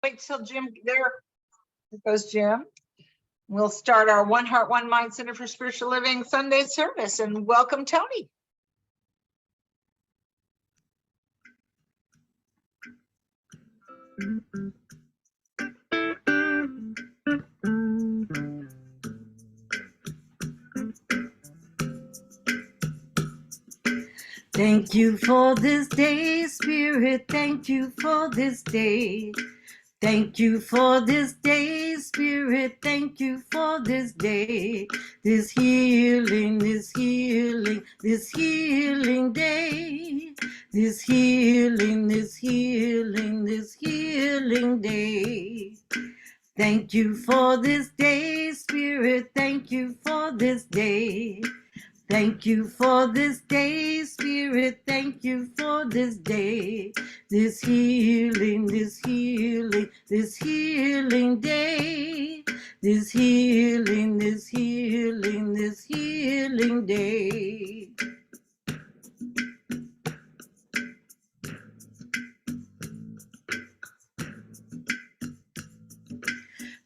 wait till Jim, there goes Jim. We'll start our One Heart, One Mind Center for Spiritual Living Sunday service, and welcome Tony. Thank you for this day, Spirit. Thank you for this day. Thank you for this day, Spirit. Thank you for this day. This healing, this healing, this healing day. This healing, this healing, this healing day. Thank you for this day, Spirit. Thank you for this day. Thank you for this day, Spirit. Thank you for this day. This healing, this healing, this healing day. This healing, this healing, this healing day.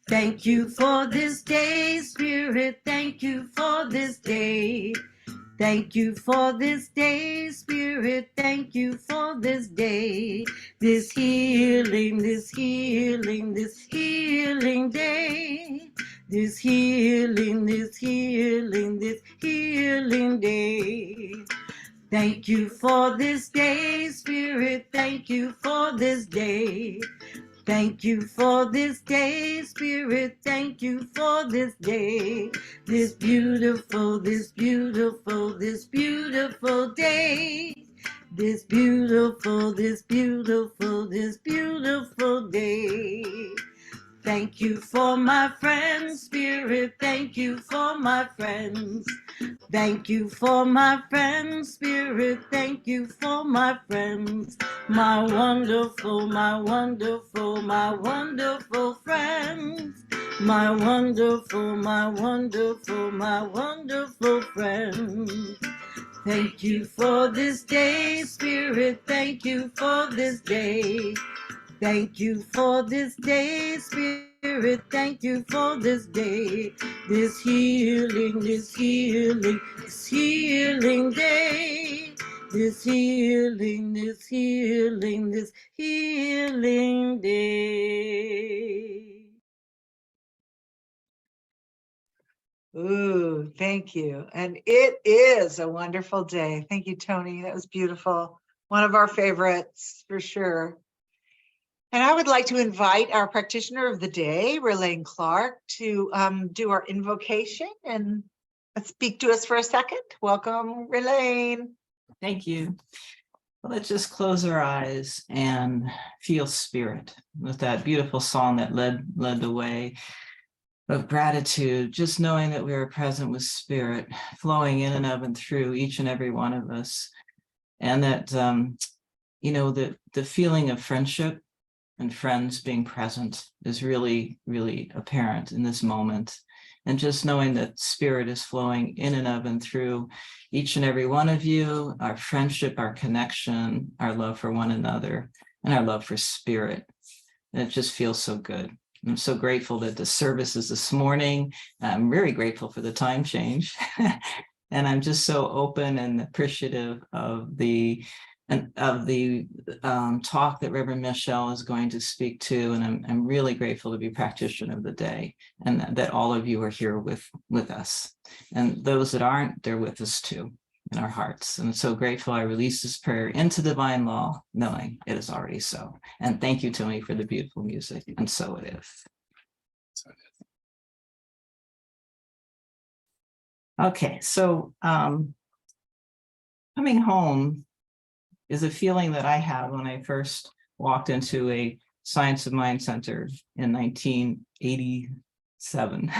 Thank you for this day, Spirit. Thank you for this day. Thank you for this day, Spirit. Thank you for this day. This healing, this healing, this healing day. This healing, this healing, this healing day. Thank you for this day, Spirit. Thank you for this day. Thank you for this day, Spirit. Thank you for this day. This beautiful, this beautiful, this beautiful day. This beautiful, this beautiful, this beautiful day. Thank you for my friends, Spirit. Thank you for my friends. Thank you for my friends, Spirit. Thank you for my friends. My wonderful, my wonderful, my wonderful friends. My wonderful, my wonderful, my wonderful friends. Thank you for this day, Spirit. Thank you for this day. Thank you for this day, Spirit. Thank you for this day. This healing, this healing, this healing day. This healing, this healing, this healing day. Ooh, thank you. And it is a wonderful day. Thank you, Tony. That was beautiful. One of our favorites for sure. And I would like to invite our practitioner of the day, Ralane Clarke, to do our invocation and speak to us for a second. Welcome, Ralane. Thank you. Let's just close our eyes and feel spirit with that beautiful song that led the way of gratitude, just knowing that we are present with spirit flowing in and of and through each and every one of us. And that, you know, the feeling of friendship and friends being present is really, really apparent in this moment. And just knowing that spirit is flowing in and of and through each and every one of you, our friendship, our connection, our love for one another, and our love for spirit. And it just feels so good. I'm so grateful that the service is this morning. I'm very grateful for the time change. And I'm just so open and appreciative of the talk that Reverend Michelle is going to speak to, and I'm really grateful to be practitioner of the day, and that all of you are here with us. And those that aren't, they're with us too in our hearts. And I'm so grateful I release this prayer into divine law, knowing it is already so. And thank you, Tony, for the beautiful music. And so it is. Okay, so coming home is a feeling that I had when I first walked into a Science of Mind Center in 1987.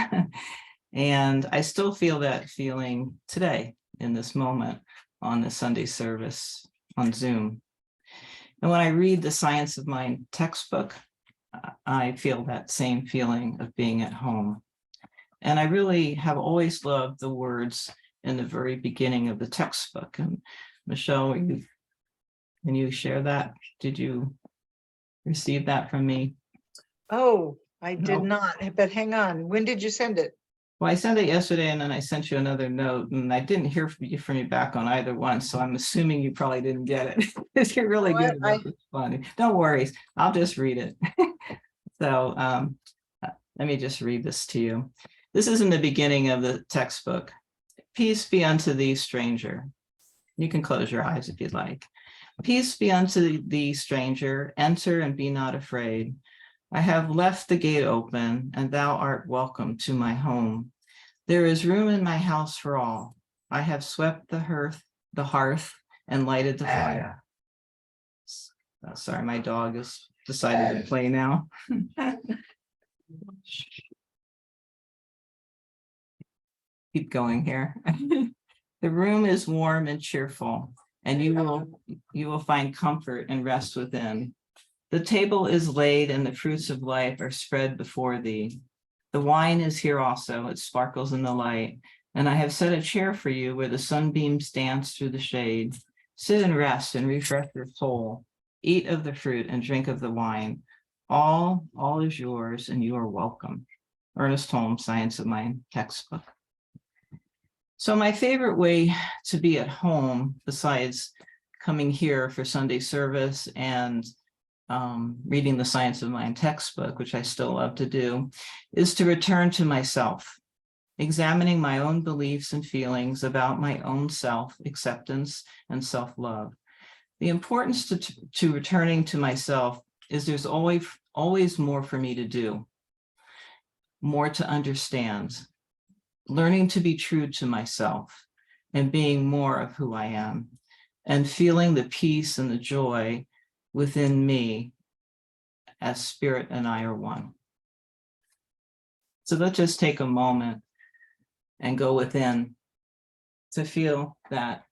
And I still feel that feeling today in this moment on the Sunday service on Zoom. And when I read the Science of Mind textbook, I feel that same feeling of being at home. And I really have always loved the words in the very beginning of the textbook. And Michelle, can you share that? Did you receive that from me? Oh, I did No. not, but hang on. When did you send it? Well, I sent it yesterday and then I sent you another note and I didn't hear from you back on either one. So I'm assuming you probably didn't get it. Because you're really What? good about responding. Don't worry, I'll just read it. So let me just read this to you. This is in the beginning of the textbook. Peace be unto thee, stranger. You can close your eyes if you'd like. Peace be unto thee, stranger. Enter and be not afraid. I have left the gate open, and thou art welcome to my home. There is room in my house for all. I have swept the hearth, and lighted the fire. Sorry, my dog has decided to play now. Keep going here. The room is warm and cheerful, and you will find comfort and rest within. The table is laid and the fruits of life are spread before thee. The wine is here also, it sparkles in the light, and I have set a chair for you where the sunbeams dance through the shade. Sit and rest and refresh your soul. Eat of the fruit and drink of the wine. All is yours and you are welcome. Ernest Holmes, Science of Mind textbook. So my favorite way to be at home, besides coming here for Sunday service and reading the Science of Mind textbook, which I still love to do, is to return to myself, examining my own beliefs and feelings about my own self-acceptance and self-love. The importance to returning to myself is there's always more for me to do, more to understand, learning to be true to myself and being more of who I am, and feeling the peace and the joy within me as spirit and I are one. So let's just take a moment and go within to feel that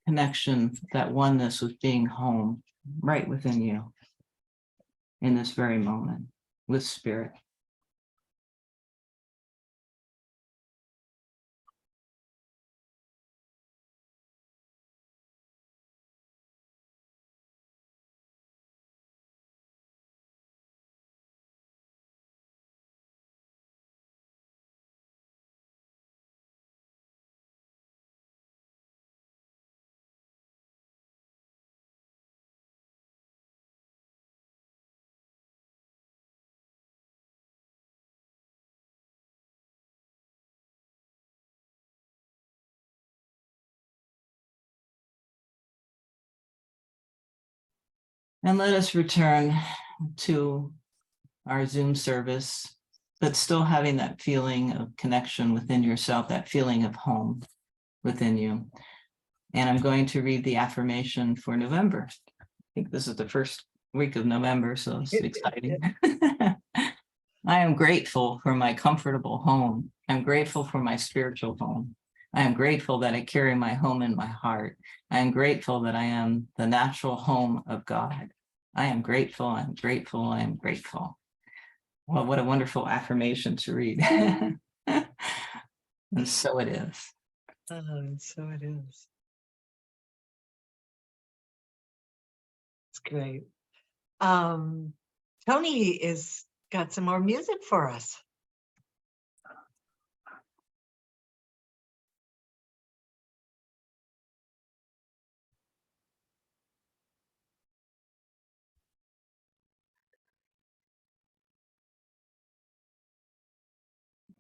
connection, that oneness with being home right within you in this very moment with spirit. And let us return to our Zoom service, but still having that feeling of connection within yourself, that feeling of home within you. And I'm going to read the affirmation for November. I think this is the first week of November, so it's exciting. I am grateful for my comfortable home. I'm grateful for my spiritual home. I am grateful that I carry my home in my heart. I am grateful that I am the natural home of God. I am grateful, I'm grateful, I am grateful. Well, what a wonderful affirmation to read. And so it is. And so it is. It's great. Tony is got some more music for us.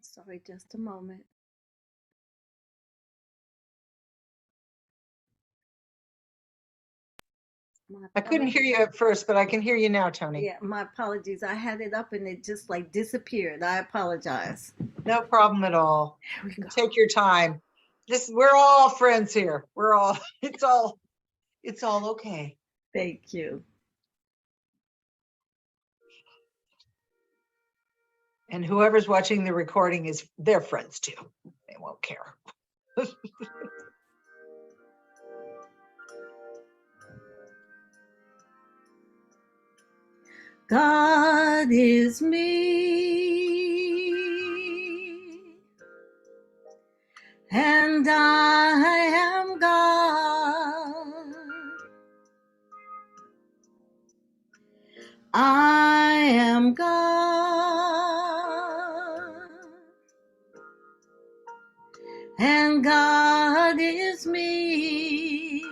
Sorry, just a moment. I couldn't hear you at first, but I can hear you now, Tony. Yeah, my apologies. I had it up and it just like disappeared. I apologize. No problem at all. Here we go. Take your time. We're all friends here. It's all okay. Thank you. And whoever's watching the recording they're friends too. They won't care. God is me, and I am God. I am God, and God is me.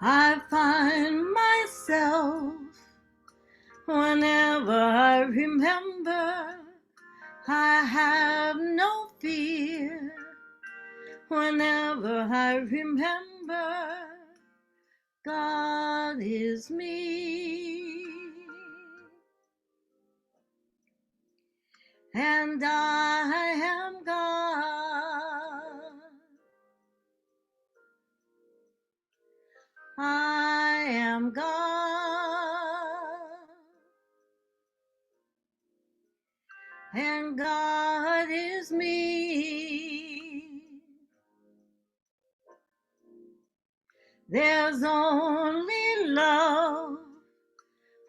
I find myself whenever I remember I have no fear. Whenever I remember God is me, and I am God. I am God, and God is me. There's only love.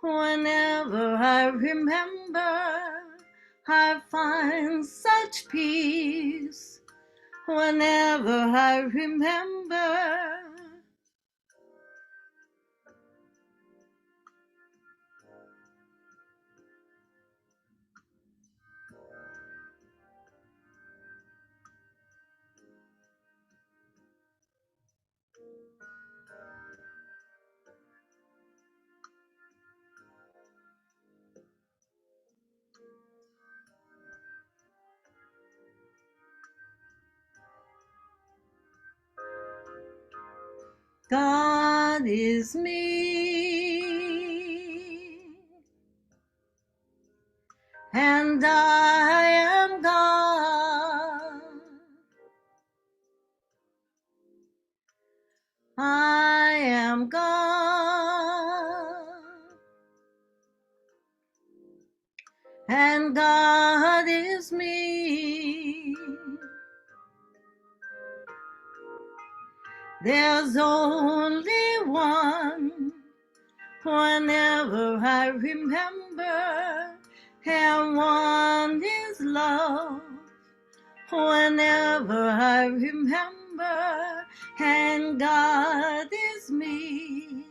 Whenever I remember, I find such peace. Whenever I remember, God is me, and I am God. I am God, and God is me. There's only one. Whenever I remember, and one is love. Whenever I remember, and God is me.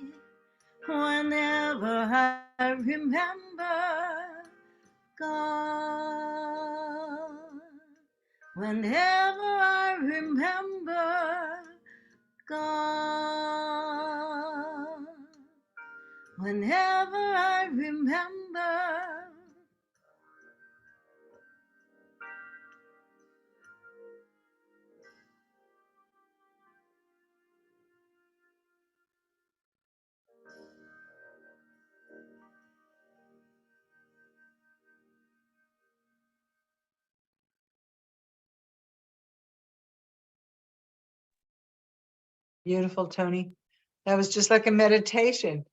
Whenever I remember God. Whenever I remember God. Whenever I remember. Beautiful, Tony. That was just like a meditation.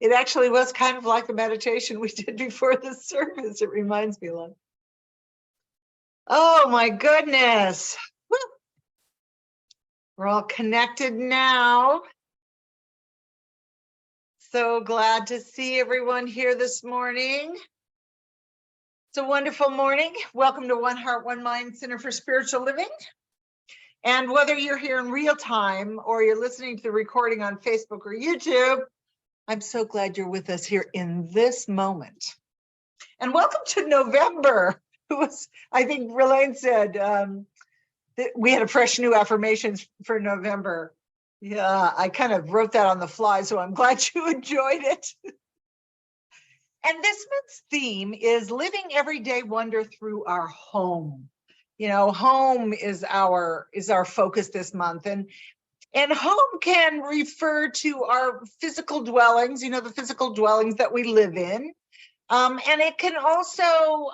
It actually was kind of like the meditation we did before the service. It reminds me a lot. Oh my goodness. Woo. We're all connected now. So glad to see everyone here this morning. It's a wonderful morning. Welcome to One Heart, One Mind Center for Spiritual Living. And whether you're here in real time or you're listening to the recording on Facebook or YouTube, I'm so glad you're with us here in this moment. And welcome to November. I think Ralane said that we had a fresh new affirmations for November. Yeah, I kind of wrote that on the fly, so I'm glad you enjoyed it. And this month's theme is living everyday wonder through our home. You know, home is our focus this month, and home can refer to our physical dwellings, you know, the physical dwellings that we live in. And it can also,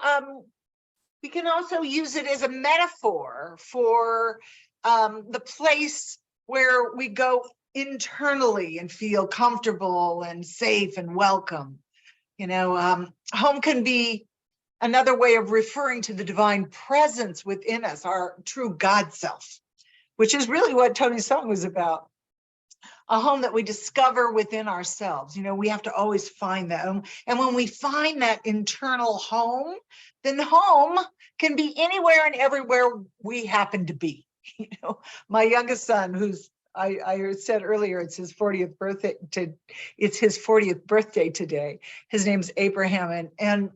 we can also use it as a metaphor for the place where we go internally and feel comfortable and safe and welcome. You know, home can be another way of referring to the divine presence within us, our true God self, which is really what Tony's song was about. A home that we discover within ourselves. You know, we have to always find that. And when we find that internal home, then home can be anywhere and everywhere we happen to be. You know, my youngest son, who's I said earlier, it's his 40th birthday. It's his 40th birthday today. His name's Abraham, and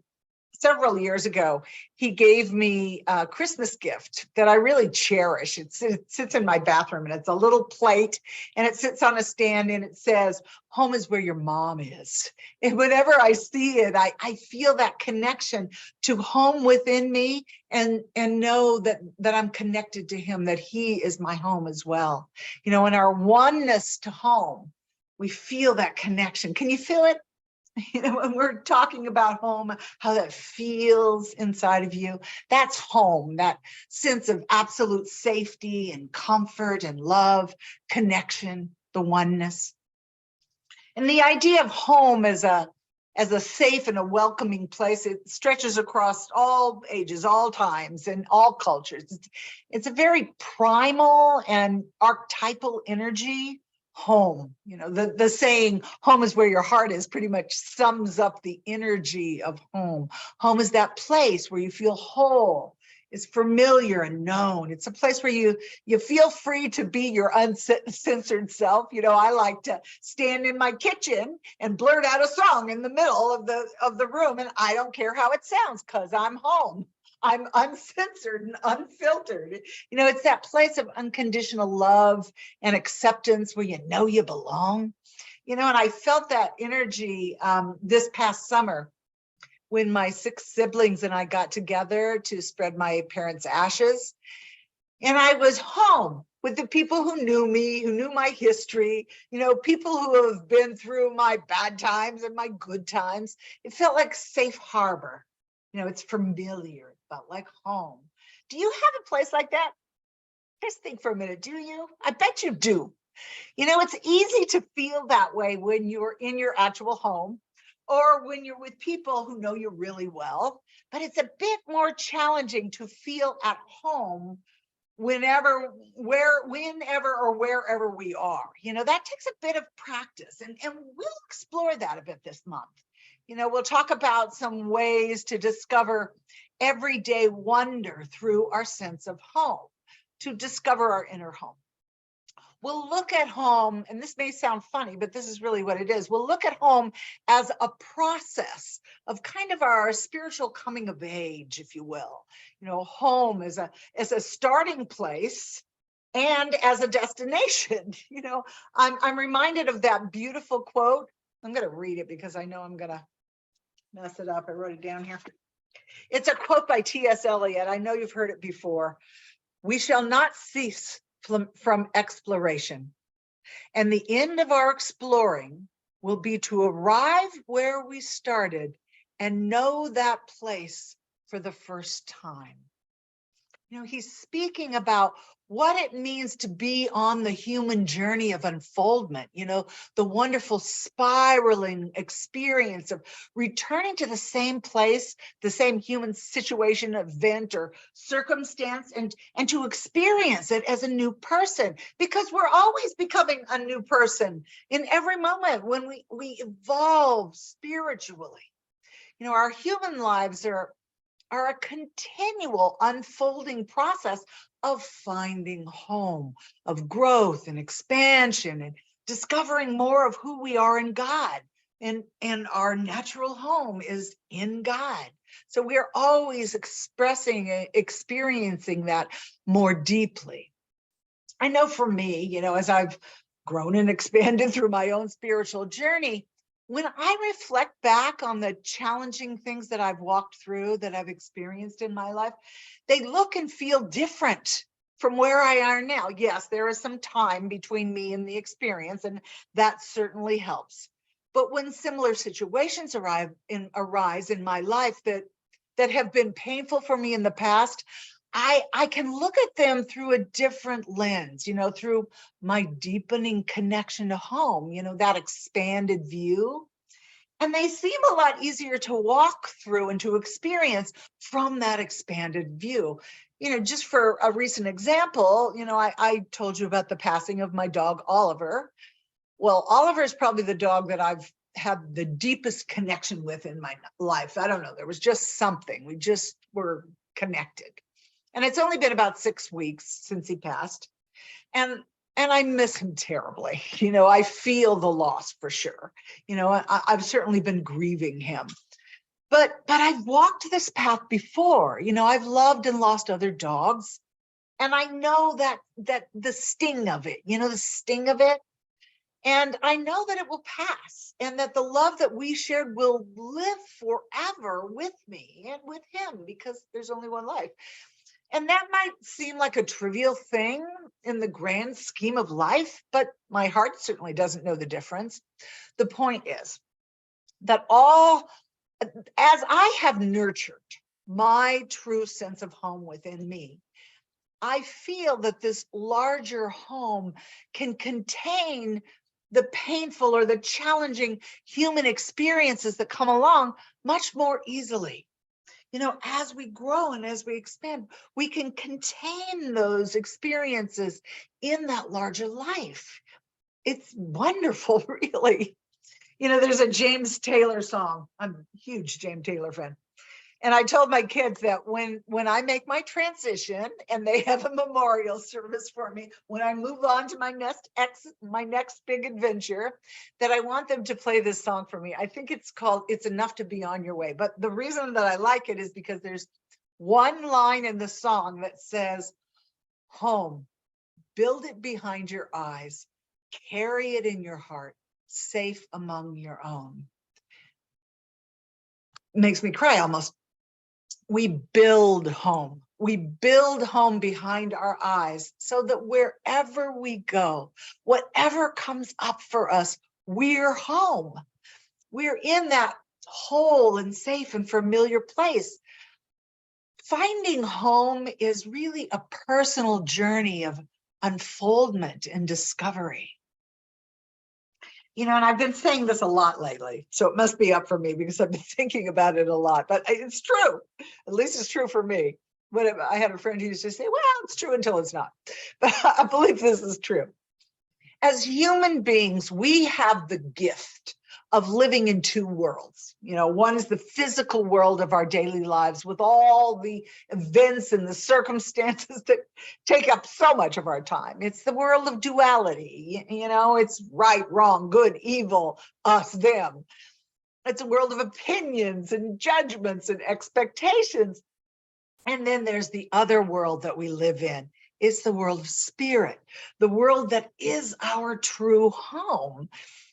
several years ago, he gave me a Christmas gift that I really cherish. It sits in my bathroom, and it's a little plate, and it sits on a stand, and it says, "Home is where your mom is." And whenever I see it, I feel that connection to home within me, and know that I'm connected to him, that he is my home as well. You know, in our oneness to home, we feel that connection. Can you feel it? You know, when we're talking about home, how that feels inside of you, that's home, that sense of absolute safety and comfort and love, connection, the oneness. And the idea of home as a safe and a welcoming place, it stretches across all ages, all times, and all cultures. It's a very primal and archetypal energy. Home, you know, the saying, "Home is where your heart is," pretty much sums up the energy of home. Home is that place where you feel whole. It's familiar and known. It's a place where you feel free to be your uncensored self. You know, I like to stand in my kitchen and blurt out a song in the middle of the room, and I don't care how it sounds, because I'm home. I'm uncensored and unfiltered. You know, it's that place of unconditional love and acceptance where you know you belong. You know, and I felt that energy this past summer when my 6 siblings and I got together to spread my parents' ashes. And I was home with the people who knew me, who knew my history, you know, people who have been through my bad times and my good times. It felt like safe harbor. You know, it's familiar. It felt like home. Do you have a place like that? Just think for a minute. Do you? I bet you do. You know, it's easy to feel that way when you're in your actual home, or when you're with people who know you really well, but it's a bit more challenging to feel at home whenever or wherever we are. You know, that takes a bit of practice, and we'll explore that a bit this month. You know, we'll talk about some ways to discover everyday wonder through our sense of home, to discover our inner home. We'll look at home, and this may sound funny, but this is really what it is. We'll look at home as a process of kind of our spiritual coming of age, if you will. You know, home as a starting place and as a destination. You know, I'm reminded of that beautiful quote. I'm going to read it because I know I'm going to mess it up. I wrote it down here. It's a quote by T.S. Eliot. I know you've heard it before. "We shall not cease from exploration, and the end of our exploring will be to arrive where we started and know that place for the first time." You know, he's speaking about what it means to be on the human journey of unfoldment, you know, the wonderful spiraling experience of returning to the same place, the same human situation, event, or circumstance, and to experience it as a new person, because we're always becoming a new person in every moment when we evolve spiritually. You know, our human lives are a continual unfolding process of finding home, of growth and expansion, and discovering more of who we are in God. And our natural home is in God. So we're always experiencing that more deeply. I know for me, you know, as I've grown and expanded through my own spiritual journey, when I reflect back on the challenging things that I've walked through, that I've experienced in my life, they look and feel different from where I are now. Yes, there is some time between me and the experience, and that certainly helps. But when similar situations arise in my life that have been painful for me in the past, I can look at them through a different lens, you know, through my deepening connection to home, you know, that expanded view. And they seem a lot easier to walk through and to experience from that expanded view. You know, just for a recent example, you know, I told you about the passing of my dog, Oliver. Well, Oliver is probably the dog that I've had the deepest connection with in my life. I don't know, there was just something. We just were connected. And it's only been about 6 weeks since he passed. And And I miss him terribly. I feel the loss for sure. I've certainly been grieving him. But I've walked this path before. I've loved and lost other dogs. And I know that the sting of it, the sting of it. And I know that it will pass, and that the love that we shared will live forever with me and with him, because there's only one life. And that might seem like a trivial thing in the grand scheme of life, but my heart certainly doesn't know the difference. The point is that as I have nurtured my true sense of home within me, I feel that this larger home can contain the painful or the challenging human experiences that come along much more easily. As we grow and as we expand, we can contain those experiences in that larger life. It's wonderful, really. There's a James Taylor song. I'm a huge James Taylor fan. And I told my kids that when I make my transition and they have a memorial service for me, when I move on to my next big adventure, that I want them to play this song for me. I think it's called "It's Enough to Be on Your Way." But the reason that I like it is because there's one line in the song that says, "Home, build it behind your eyes, carry it in your heart, safe among your own." Makes me cry almost. We build home. We build home behind our eyes so that wherever we go, whatever comes up for us, we're home. We're in that whole and safe and familiar place. Finding home is really a personal journey of unfoldment and discovery. And I've been saying this a lot lately, so it must be up for me because I've been thinking about it a lot, but it's true. At least it's true for me. But I had a friend who used to say, well, it's true until it's not. But I believe this is true. As human beings, we have the gift of living in two worlds. One is the physical world of our daily lives with all the events and the circumstances that take up so much of our time. It's the world of duality. It's right, wrong, good, evil, us, them. It's a world of opinions and judgments and expectations. And then there's the other world that we live in. It's the world of spirit, the world that is our true home.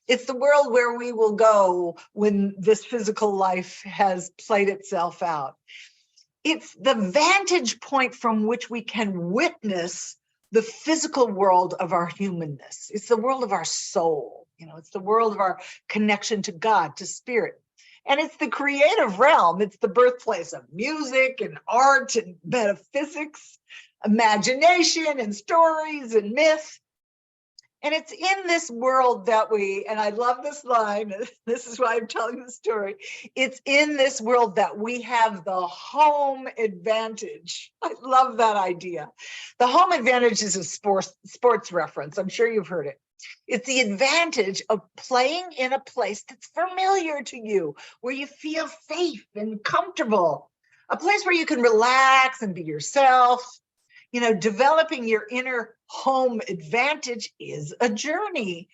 It's the world where we will go when this physical life has played itself out. It's the vantage point from which we can witness the physical world of our humanness. It's the world of our soul. It's the world of our connection to God, to spirit. And it's the creative realm. It's the birthplace of music and art and metaphysics, imagination and stories and myth. And it's in this world that and I love this line, this is why I'm telling the story. It's in this world that we have the home advantage. I love that idea. The home advantage is a sports reference. I'm sure you've heard it. It's the advantage of playing in a place that's familiar to you, where you feel safe and comfortable, a place where you can relax and be yourself. Developing your inner home advantage is a journey.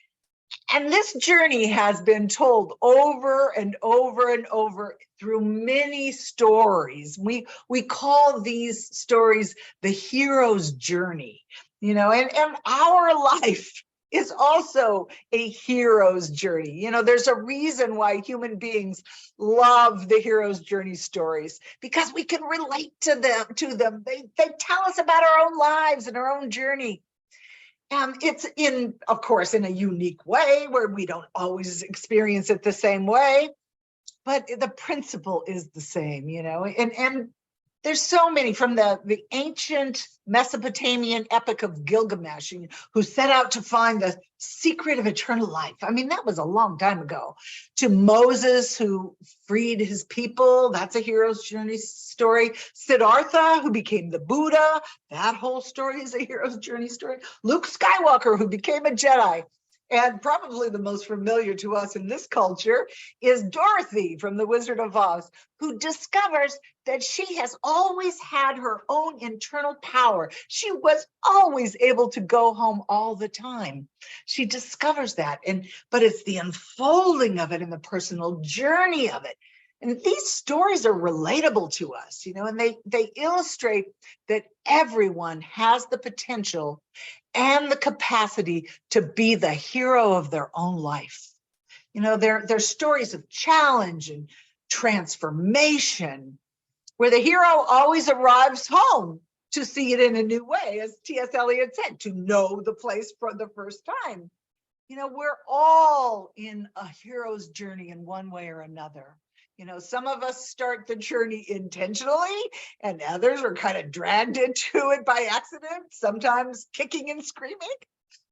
And this journey has been told over and over and over through many stories. We call these stories the hero's journey, and our life is also a hero's journey. There's a reason why human beings love the hero's journey stories, because we can relate to them. They tell us about our own lives and our own journey. And it's of course, in a unique way where we don't always experience it the same way, but the principle is the same, and there's so many, from the ancient Mesopotamian epic of Gilgamesh, who set out to find the secret of eternal life. I mean, that was a long time ago. To Moses, who freed his people. That's a hero's journey story. Siddhartha, who became the Buddha. That whole story is a hero's journey story. Luke Skywalker, who became a Jedi. And probably the most familiar to us in this culture is Dorothy from The Wizard of Oz, who discovers that she has always had her own internal power. She was always able to go home all the time. She discovers that, but it's the unfolding of it and the personal journey of it. And these stories are relatable to us, and they illustrate that everyone has the potential and the capacity to be the hero of their own life. They're stories of challenge and transformation, where the hero always arrives home to see it in a new way, as T.S. Eliot said, to know the place for the first time. We're all in a hero's journey in one way or another. Some of us start the journey intentionally, and others are kind of dragged into it by accident, sometimes kicking and screaming.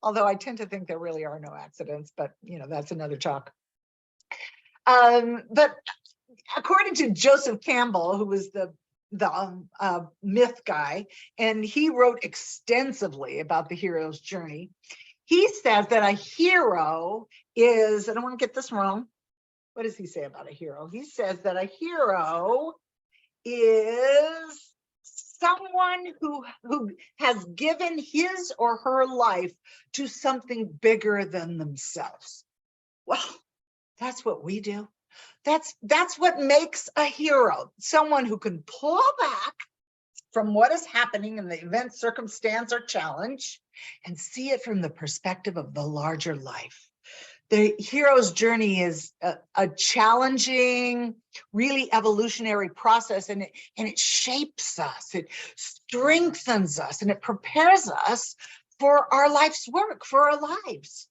Although I tend to think there really are no accidents, but that's another talk. But according to Joseph Campbell, who was the myth guy, and he wrote extensively about the hero's journey, he says that a hero is, I don't want to get this wrong. What does he say about a hero? He says that a hero is someone who has given his or her life to something bigger than themselves. Well, that's what we do. That's what makes a hero, someone who can pull back from what is happening in the event, circumstance, or challenge and see it from the perspective of the larger life. The hero's journey is a challenging, really evolutionary process, and it shapes us, it strengthens us, and it prepares us for our life's work, for our lives.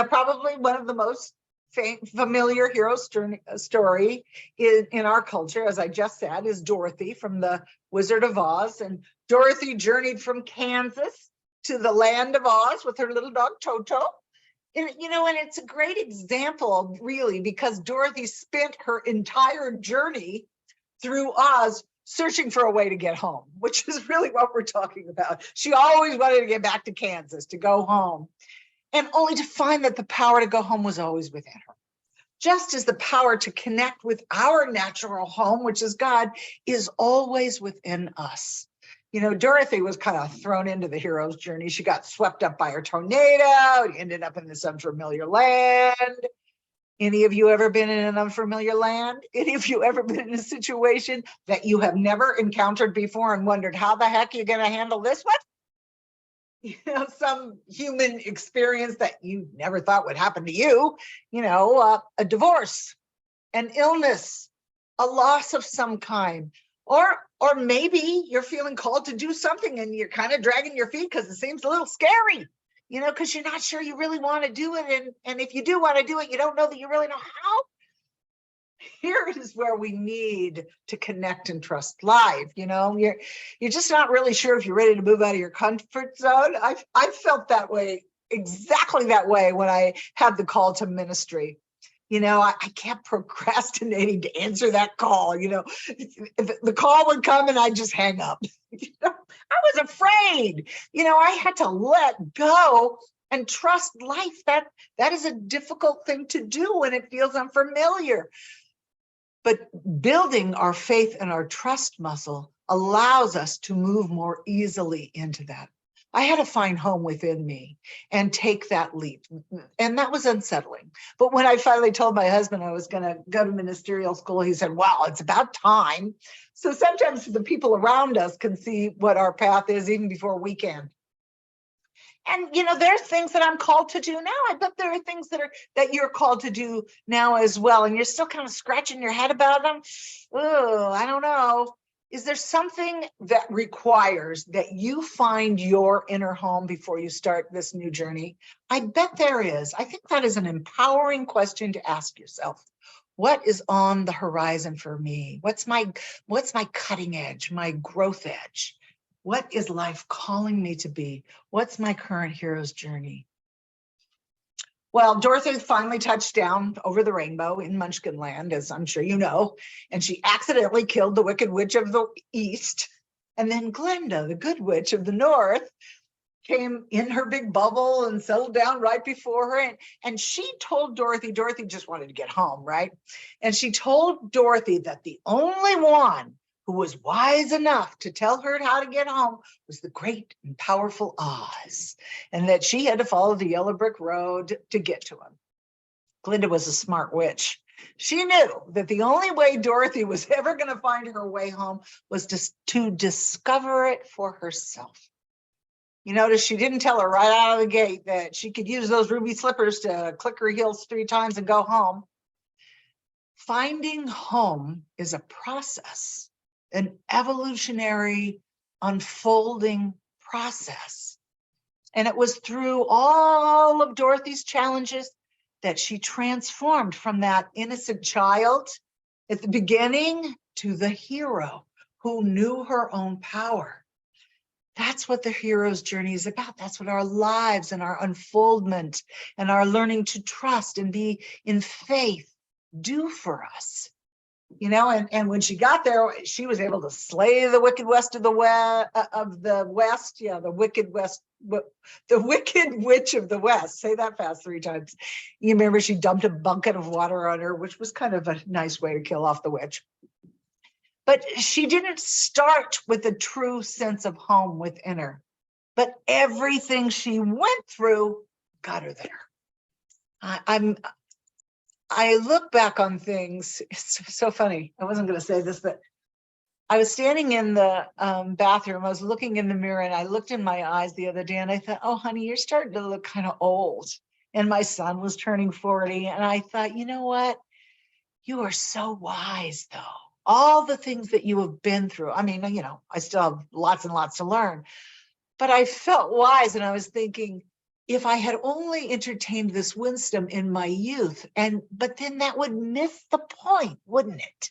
Probably one of the most familiar hero's story in our culture, as I just said, is Dorothy from The Wizard of Oz. And Dorothy journeyed from Kansas to the land of Oz with her little dog Toto. And it's a great example, really, because Dorothy spent her entire journey through Oz searching for a way to get home, which is really what we're talking about. She always wanted to get back to Kansas, to go home, and only to find that the power to go home was always within her. Just as the power to connect with our natural home, which is God, is always within us. Dorothy was kind of thrown into the hero's journey. She got swept up by a tornado, ended up in this unfamiliar land. Any of you ever been in an unfamiliar land? Any of you ever been in a situation that you have never encountered before and wondered how the heck you're going to handle this one? Some human experience that you never thought would happen to you, a divorce, an illness, a loss of some kind. Or maybe you're feeling called to do something and you're kind of dragging your feet because it seems a little scary, because you're not sure you really want to do it. And if you do want to do it, you don't know that you really know how. Here is where we need to connect and trust life. You're just not really sure if you're ready to move out of your comfort zone. I felt that way, exactly that way, when I had the call to ministry. I kept procrastinating to answer that call. The call would come and I'd just hang up. I was afraid. I had to let go and trust life. That is a difficult thing to do when it feels unfamiliar. But building our faith and our trust muscle allows us to move more easily into that. I had to find home within me and take that leap. And that was unsettling. But when I finally told my husband I was going to go to ministerial school, he said, well, it's about time. So sometimes the people around us can see what our path is even before we can. And, there's things that I'm called to do now. I bet there are things that you're called to do now as well. And you're still kind of scratching your head about them. Oh, I don't know. Is there something that requires that you find your inner home before you start this new journey? I bet there is. I think that is an empowering question to ask yourself. What is on the horizon for me? What's my cutting edge, my growth edge? What is life calling me to be? What's my current hero's journey? Well, Dorothy finally touched down over the rainbow in Munchkin Land, as I'm sure you know, and she accidentally killed the Wicked Witch of the East. And then Glinda, the Good Witch of the North, came in her big bubble and settled down right before her. And she told Dorothy just wanted to get home, right? And she told Dorothy that the only one who was wise enough to tell her how to get home was the great and powerful Oz, and that she had to follow the yellow brick road to get to him. Glinda was a smart witch. She knew that the only way Dorothy was ever going to find her way home was to discover it for herself. You notice she didn't tell her right out of the gate that she could use those ruby slippers to click her heels 3 times and go home. Finding home is a process, an evolutionary unfolding process. And it was through all of Dorothy's challenges that she transformed from that innocent child at the beginning to the hero who knew her own power. That's what the hero's journey is about. That's what our lives and our unfoldment and our learning to trust and be in faith do for us. You know, and when she got there, she was able to slay the wicked west of the west. Yeah, the wicked west, the wicked witch of the west. Say that fast 3 times. You remember she dumped a bucket of water on her, which was kind of a nice way to kill off the witch. But she didn't start with a true sense of home within her. But everything she went through got her there. I look back on things, it's so funny. I wasn't going to say this, but I was standing in the bathroom. I was looking in the mirror and I looked in my eyes the other day and I thought, oh, honey, you're starting to look kind of old. And my son was turning 40. And I thought, you know what? You are so wise, though. All the things that you have been through. I mean, you know, I still have lots and lots to learn, but I felt wise. And I was thinking, if I had only entertained this wisdom in my youth, but then that would miss the point, wouldn't it?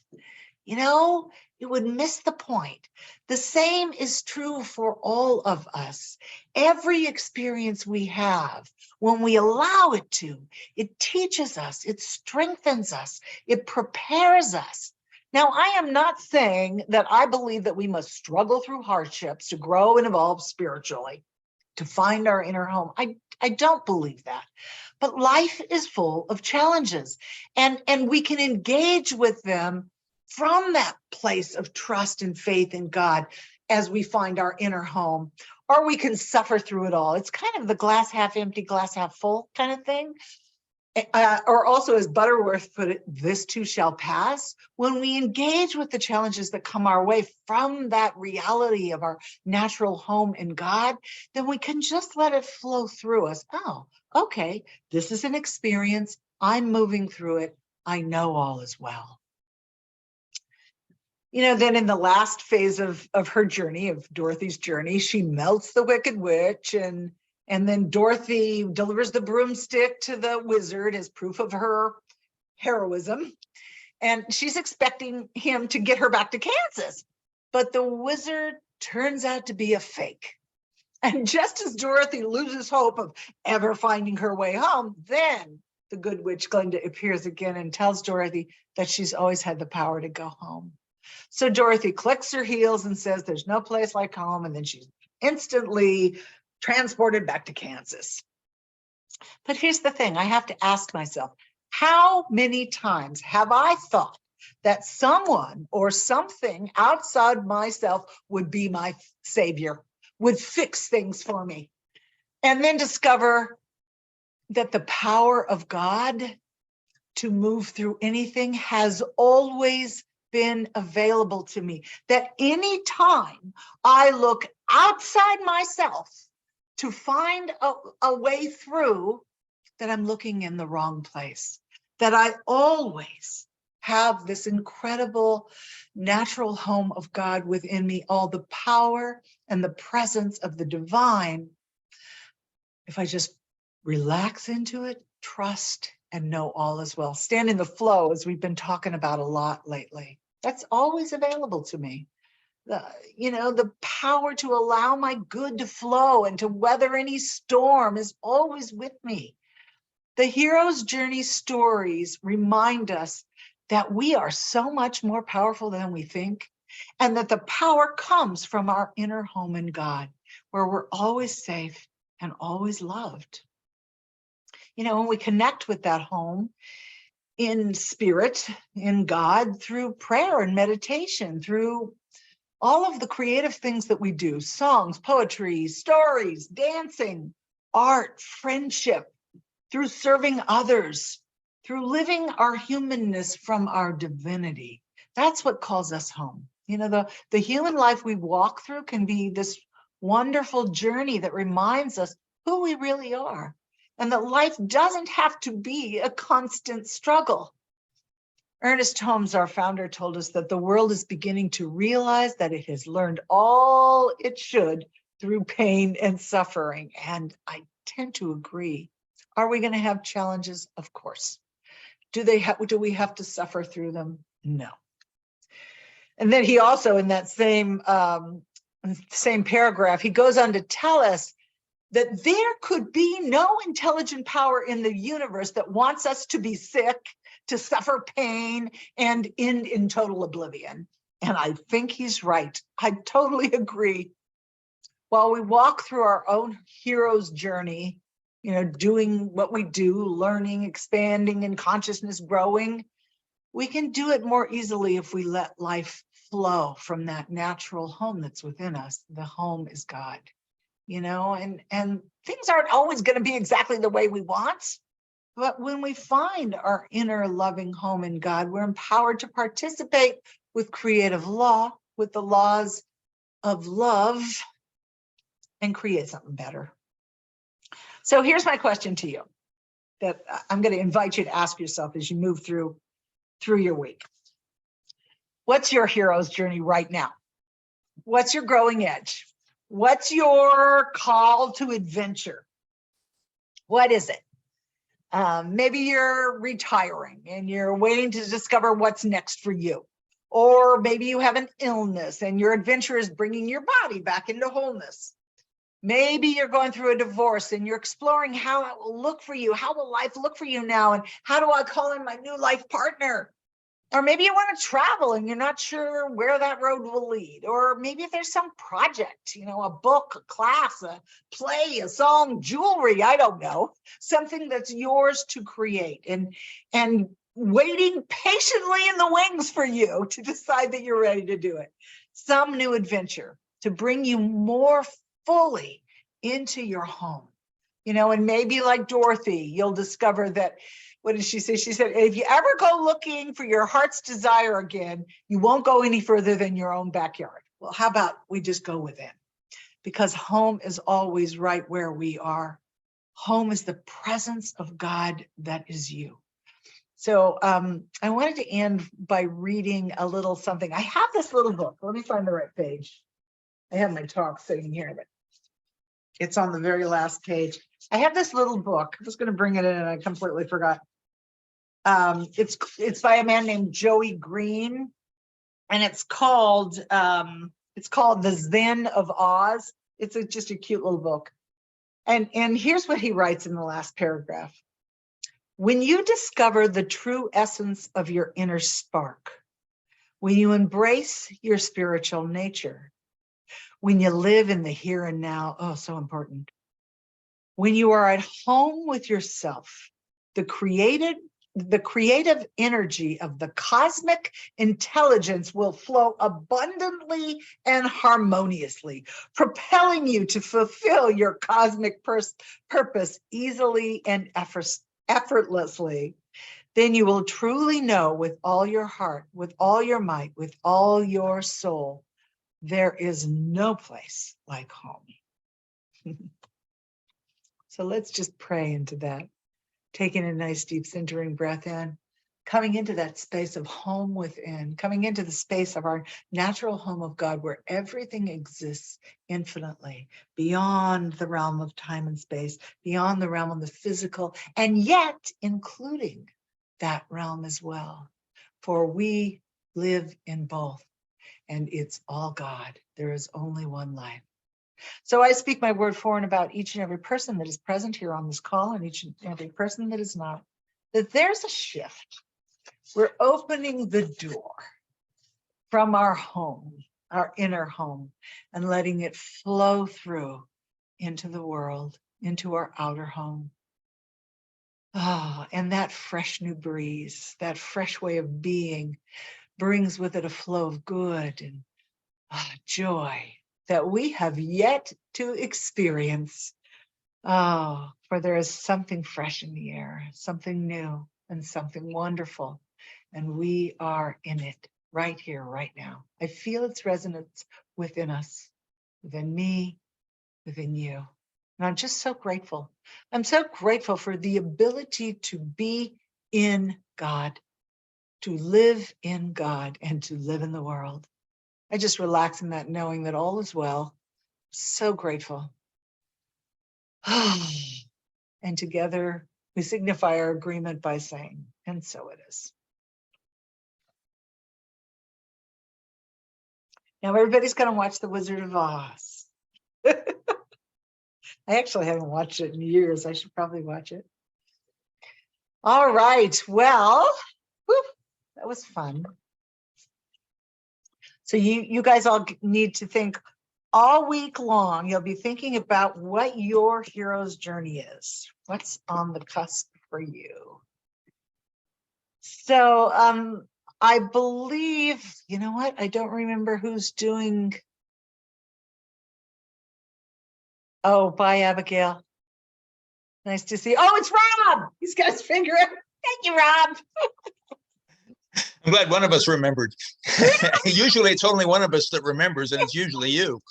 You know, it would miss the point. The same is true for all of us. Every experience we have, when we allow it to, it teaches us, it strengthens us, it prepares us. Now, I am not saying that I believe that we must struggle through hardships to grow and evolve spiritually, to find our inner home. I don't believe that. But life is full of challenges, and we can engage with them from that place of trust and faith in God as we find our inner home, or we can suffer through it all. It's kind of the glass half empty, glass half full kind of thing. Or also, as Butterworth put it, this too shall pass. When we engage with the challenges that come our way from that reality of our natural home in God, then we can just let it flow through us. Oh, okay, this is an experience. I'm moving through it. I know all is well. You know, then in the last phase of her journey, of Dorothy's journey, she melts the Wicked Witch, and then Dorothy delivers the broomstick to the wizard as proof of her heroism. And she's expecting him to get her back to Kansas. But the wizard turns out to be a fake. And just as Dorothy loses hope of ever finding her way home, then the good witch Glinda appears again and tells Dorothy that she's always had the power to go home. So Dorothy clicks her heels and says, there's no place like home. And then she's instantly transported back to Kansas. But here's the thing, I have to ask myself, how many times have I thought that someone or something outside myself would be my savior, would fix things for me, and then discover that the power of God to move through anything has always been available to me, that any time I look outside myself to find a way through, that I'm looking in the wrong place, that I always have this incredible natural home of God within me, all the power and the presence of the divine. If I just relax into it, trust, and know all is well, stand in the flow, as we've been talking about a lot lately, that's always available to me. The power to allow my good to flow and to weather any storm is always with me. The hero's journey stories remind us that we are so much more powerful than we think, and that the power comes from our inner home in God. where we're always safe and always loved. You know, when we connect with that home in spirit, in God, through prayer and meditation, through all of the creative things that we do, songs, poetry, stories, dancing, art, friendship, through serving others, through living our humanness from our divinity. That's what calls us home. You know, the human life we walk through can be this wonderful journey that reminds us who we really are, and that life doesn't have to be a constant struggle. Ernest Holmes, our founder, told us that the world is beginning to realize that it has learned all it should through pain and suffering. And I tend to agree. Are we going to have challenges? Of course. Do we have to suffer through them? No. And then he also, in that same paragraph, he goes on to tell us that there could be no intelligent power in the universe that wants us to be sick, to suffer pain, and in total oblivion. And I think he's right. I totally agree. While we walk through our own hero's journey, you know, doing what we do, learning, expanding, and consciousness growing, we can do it more easily if we let life flow from that natural home that's within us. The home is God, you know, and things aren't always going to be exactly the way we want. But when we find our inner loving home in God, we're empowered to participate with creative law, with the laws of love, and create something better. So here's my question to you that I'm going to invite you to ask yourself as you move through your week. What's your hero's journey right now? What's your growing edge? What's your call to adventure? What is it? Maybe you're retiring and you're waiting to discover what's next for you. Or maybe you have an illness and your adventure is bringing your body back into wholeness. Maybe you're going through a divorce and you're exploring how it will look for you. How will life look for you now? And how do I call in my new life partner? Or maybe you want to travel and you're not sure where that road will lead. Or maybe if there's some project, you know, a book, a class, a play, a song, jewelry, I don't know, something that's yours to create and waiting patiently in the wings for you to decide that you're ready to do it. Some new adventure to bring you more fully into your home, you know, and maybe like Dorothy, you'll discover that, what did she say? She said, if you ever go looking for your heart's desire again, you won't go any further than your own backyard. Well, how about we just go within? Because home is always right where we are. Home is the presence of God that is you. So I wanted to end by reading a little something. I have this little book. Let me find the right page. I have my talk sitting here, but it's on the very last page. I have this little book. I was going to bring it in and I completely forgot. It's by a man named Joey Green, and it's called The Zen of Oz. It's just a cute little book. And here's what he writes in the last paragraph. When you discover the true essence of your inner spark, when you embrace your spiritual nature, when you live in the here and now, oh, so important. When you are at home with yourself, the creative energy of the cosmic intelligence will flow abundantly and harmoniously, propelling you to fulfill your cosmic purpose easily and effortlessly. Then you will truly know with all your heart, with all your might, with all your soul, there is no place like home. So let's just pray into that. Taking a nice deep centering breath in, coming into that space of home within, coming into the space of our natural home of God, where everything exists infinitely, beyond the realm of time and space, beyond the realm of the physical, and yet including that realm as well. For we live in both, and it's all God. There is only one life. So I speak my word for and about each and every person that is present here on this call, and each and every person that is not, that there's a shift. We're opening the door from our home our inner home, and letting it flow through into the world, into our outer home. Ah, and that fresh new breeze, that fresh way of being brings with it a flow of good and joy that we have yet to experience. Oh, for there is something fresh in the air, something new and something wonderful. And we are in it right here, right now. I feel its resonance within us, within me, within you. And I'm just so grateful. I'm so grateful for the ability to be in God, to live in God, and to live in the world. I just relax in that, knowing that all is well. So grateful. And together we signify our agreement by saying, and so it is. Now everybody's going to watch The Wizard of Oz. I actually haven't watched it in years. I should probably watch it. All right. Well, whew, that was fun. So you guys all need to think all week long. You'll be thinking about what your hero's journey is. What's on the cusp for you? So I believe, you know what? I don't remember who's doing. Oh, bye, Abigail. Nice to see you. Oh, it's Rob. He's got his finger up. Thank you, Rob. I'm glad one of us remembered. Usually it's only one of us that remembers, and it's usually you.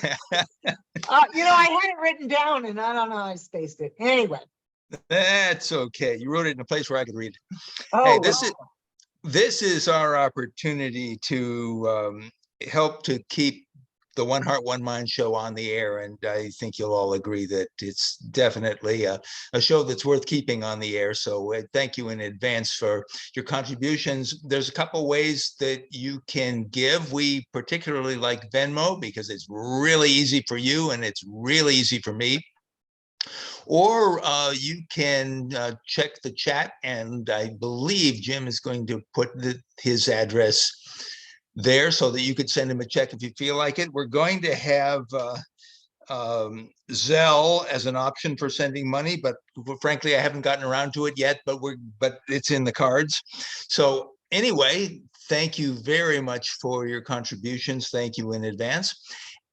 You know, I had it written down and I don't know, I spaced it. Anyway. That's okay. You wrote it in a place where I could read it. Oh, Hey, this is our opportunity to help to keep the One Heart, One Mind show on the air. And I think you'll all agree that it's definitely a show that's worth keeping on the air. So thank you in advance for your contributions. There's a couple ways that you can give. We particularly like Venmo because it's really easy for you and it's really easy for me. Or you can check the chat, and I believe Jim is going to put his address there so that you could send him a check if you feel like it. We're going to have Zelle as an option for sending money, but frankly, I haven't gotten around to it yet, but it's in the cards. So anyway, thank you very much for your contributions. Thank you in advance.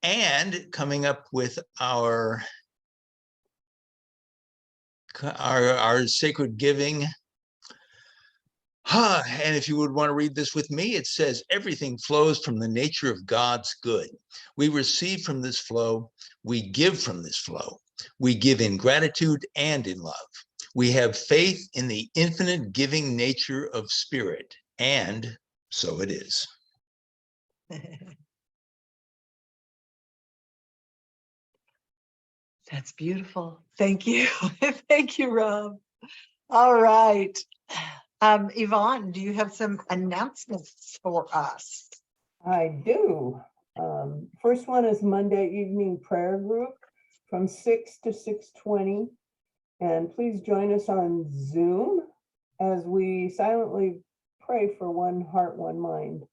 And coming up with our sacred giving. And if you would want to read this with me, it says, everything flows from the nature of God's good. We receive from this flow. We give from this flow. We give in gratitude and in love. We have faith in the infinite giving nature of spirit. And so it is. that's beautiful. Thank you. Thank you, Rob. All right. Yvonne, do you have some announcements for us? I do. First one is Monday evening prayer group from 6 to 6:20. And please join us on Zoom as we silently pray for One Heart, One Mind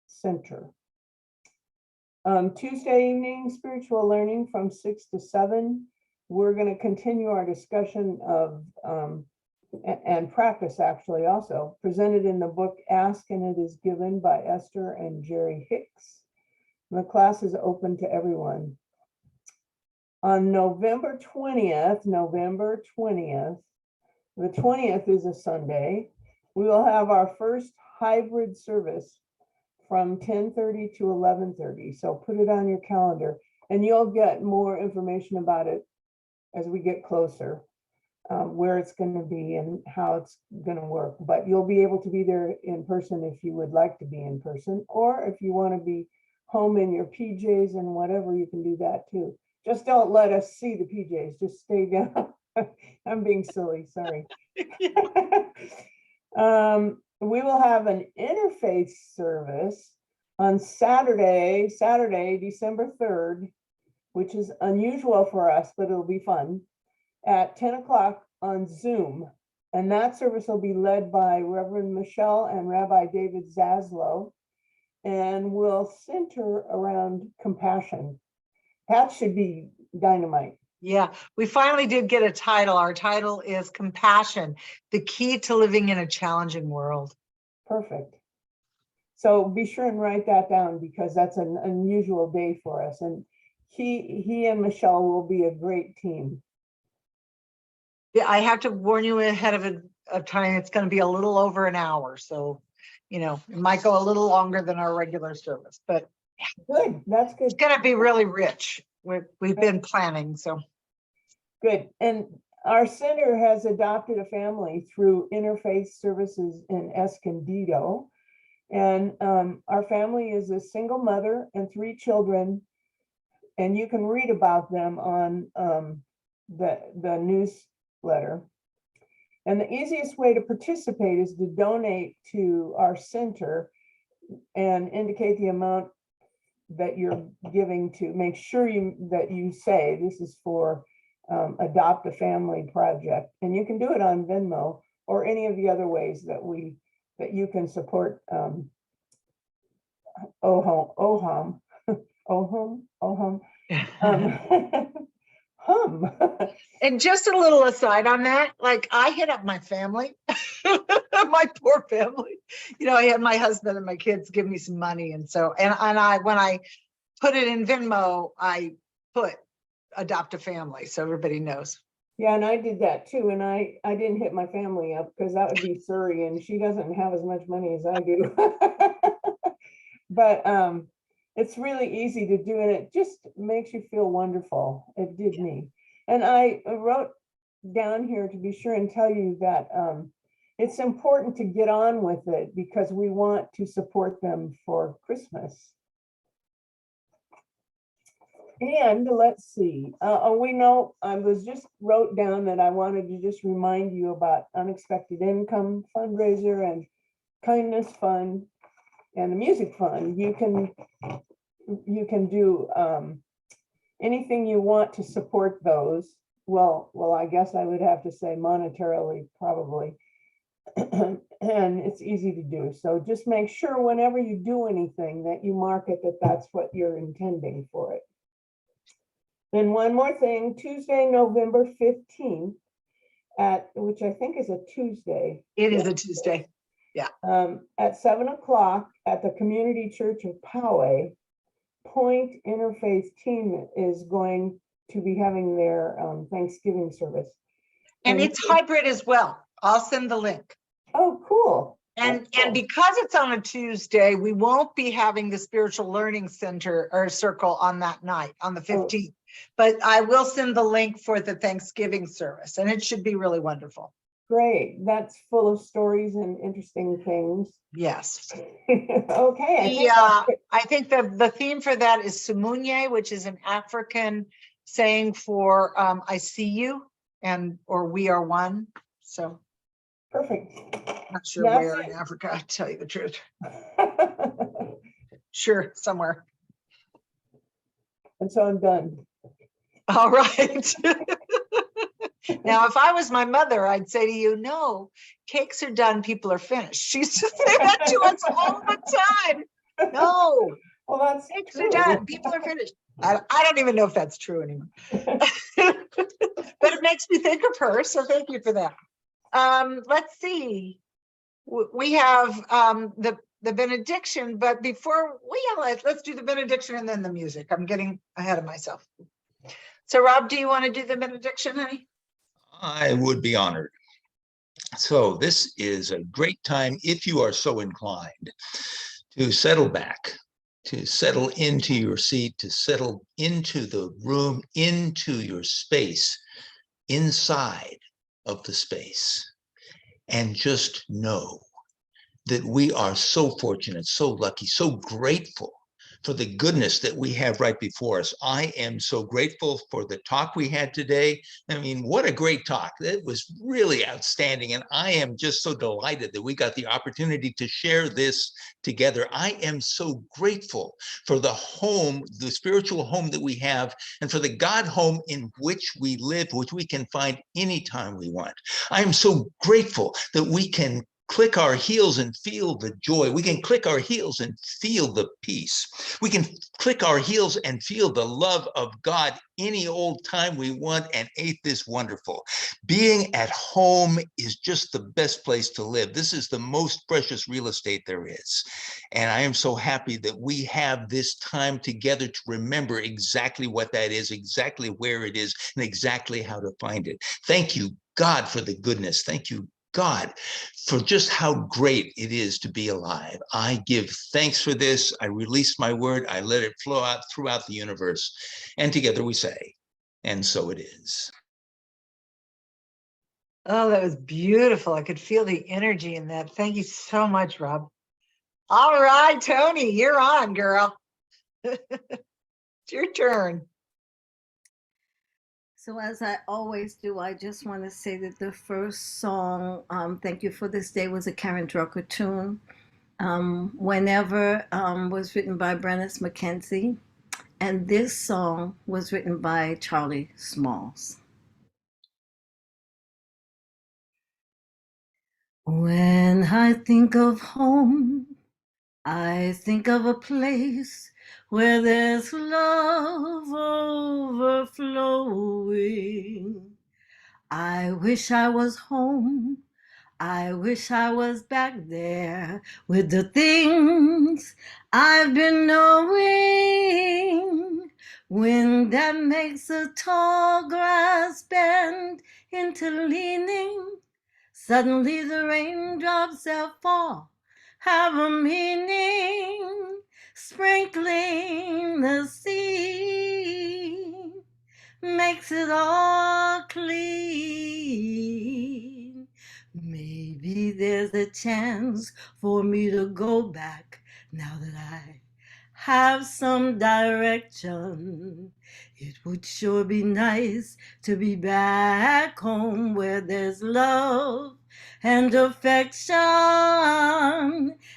Center. Tuesday evening spiritual learning from 6 to 7. We're going to continue our discussion of and practice actually also presented in the book Ask and It Is Given by Esther and Jerry Hicks. The class is open to everyone. On November 20th, the 20th is a Sunday, we will have our first hybrid service from 10:30 to 11:30. So put it on your calendar and you'll get more information about it as we get closer. Where it's going to be and how it's going to work, but you'll be able to be there in person if you would like to be in person, or if you want to be home in your PJs and whatever, you can do that too. Just don't let us see the PJs, just stay down. I'm being silly, sorry. We will have an interfaith service on Saturday, December 3rd, which is unusual for us, but it'll be fun, at 10 o'clock on Zoom. And that service will be led by Reverend Michelle and Rabbi David Zaslow. and we'll center around compassion. That should be dynamite. Yeah, we finally did get a title. Our title is Compassion, the Key to Living in a Challenging World. Perfect. So be sure and write that down, because that's an unusual day for us. And he and Michelle will be a great team. Yeah, I have to warn you ahead of time, it's going to be a little over an hour. So, you know, it might go a little longer than our regular service, but Good, that's good. it's going to be really rich. We've been planning, so. Good. And our center has adopted a family through Interfaith Services in Escondido. And our family is a single mother and 3 children. And you can read about them on the newsletter. And the easiest way to participate is to donate to our center and indicate the amount that you're giving to. Make sure that you say this is for Adopt a Family Project. And you can do it on Venmo or any of the other ways that you can support OHOM. Hum. And just a little aside on that, like I hit up my family, my poor family. You know, I had my husband and my kids give me some money. And so, and I, when I put it in Venmo, I put Adopt a Family, so everybody knows. Yeah, and I did that too. And I didn't hit my family up because that would be Surrey, and she doesn't have as much money as I do. But it's really easy to do, and it just makes you feel wonderful. It did me. And I wrote down here to be sure and tell you that it's important to get on with it because we want to support them for Christmas. And let's see, we know I was just wrote down that I wanted to just remind you about Unexpected Income fundraiser and Kindness Fund and the Music Fund. You can do anything you want to support those. Well, I guess I would have to say monetarily, probably. And it's easy to do. So just make sure whenever you do anything that you mark it that that's what you're intending for it. Then one more thing, Tuesday, November 15th, which I think is a Tuesday. It is a Tuesday. At 7 o'clock at the Community Church of Poway, Point Interfaith Team is going to be having their Thanksgiving service. And it's hybrid as well. I'll send the link. Oh, cool. And because it's on a Tuesday, we won't be having the Spiritual Learning Center or Circle on that night, on the 15th. But I will send the link for the Thanksgiving service, and it should be really wonderful. Great. That's full of stories and interesting things. Yes. Okay. I think the theme for that is Sumunye, which is an African saying for I see you or we are one. So perfect. Not sure where in Africa, to tell you the truth. Sure, somewhere. And so I'm done. All right. Now, if I was my mother, I'd say to you, no, cakes are done, people are finished. She used to say that to us all the time. No, well, that's cakes true. are done, people are finished. I don't even know if that's true anymore. But it makes me think of her, so thank you for that. Let's see. We have the benediction, but before let's do the benediction and then the music. I'm getting ahead of myself. So Rob, do you want to do the benediction, honey? I would be honored. So this is a great time, if you are so inclined, to settle back, to settle into your seat, to settle into the room, into your space, inside of the space, and just know that we are so fortunate, so lucky, so grateful for the goodness that we have right before us. I am so grateful for the talk we had today. I mean, what a great talk. It was really outstanding. And I am just so delighted that we got the opportunity to share this together. I am so grateful for the home, the spiritual home that we have, and for the God home in which we live, which we can find anytime we want. I am so grateful that we can click our heels and feel the joy. We can click our heels and feel the peace. We can click our heels and feel the love of God any old time we want, and ain't this wonderful? Being at home is just the best place to live. This is the most precious real estate there is. And I am so happy that we have this time together to remember exactly what that is, exactly where it is, and exactly how to find it. Thank you, God, for the goodness. Thank you, God, for just how great it is to be alive. I give thanks for this. I release my word. I let it flow out throughout the universe. And together we say, and so it is. Oh, that was beautiful. I could feel the energy in that. Thank you so much, Rob. All right, Tony, you're on, girl. It's your turn. So as I always do, I just want to say that the first song, Thank You for This Day, was a Karen Drucker tune. Whenever was written by Brennis McKenzie. And this song was written by Charlie Smalls. When I think of home, I think of a place where there's love overflowing. I wish I was home. I wish I was back there with the things I've been knowing. Wind that makes the tall grass bend into leaning. Suddenly the raindrops that fall have a meaning, sprinkling the sea makes it all clean. Maybe there's a chance for me to go back now that I have some direction. It would sure be nice to be back home where there's love and affection.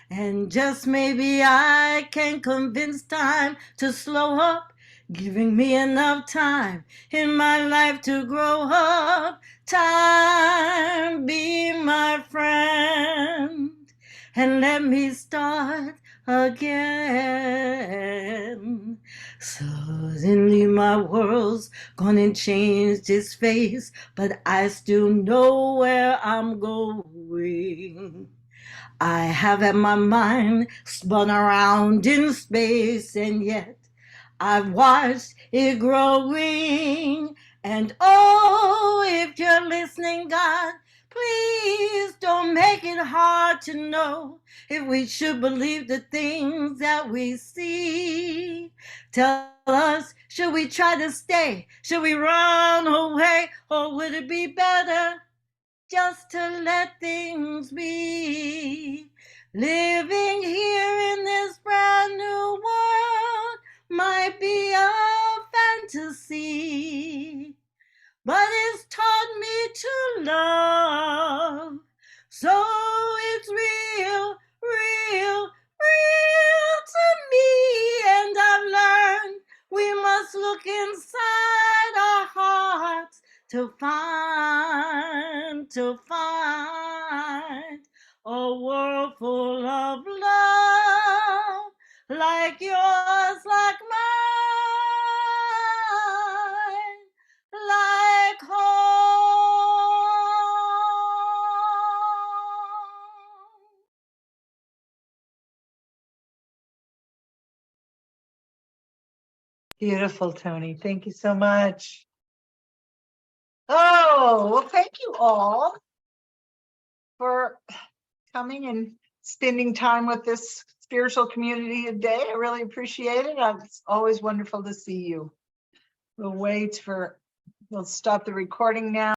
And just maybe I can convince time to slow up, giving me enough time in my life to grow up. Time, be my friend, and let me start again. Suddenly my world's gonna change its face, but I still know where I'm going. I have had my mind spun around in space, and yet I've watched it growing. And oh, if you're listening, God, please don't make it hard to know if we should believe the things that we see. Tell us, should we try to stay? Should we run away? Or would it be better just to let things be? Living here in this brand new world might be a fantasy, but it's taught me to love. So it's real, real, real to me. And I've learned we must look inside our hearts to find a world full of love, like yours, like mine, like home. Beautiful, Tony. Thank you so much. Oh, well, thank you all for coming and spending time with this spiritual community today. I really appreciate it. It's always wonderful to see you. We'll stop the recording now.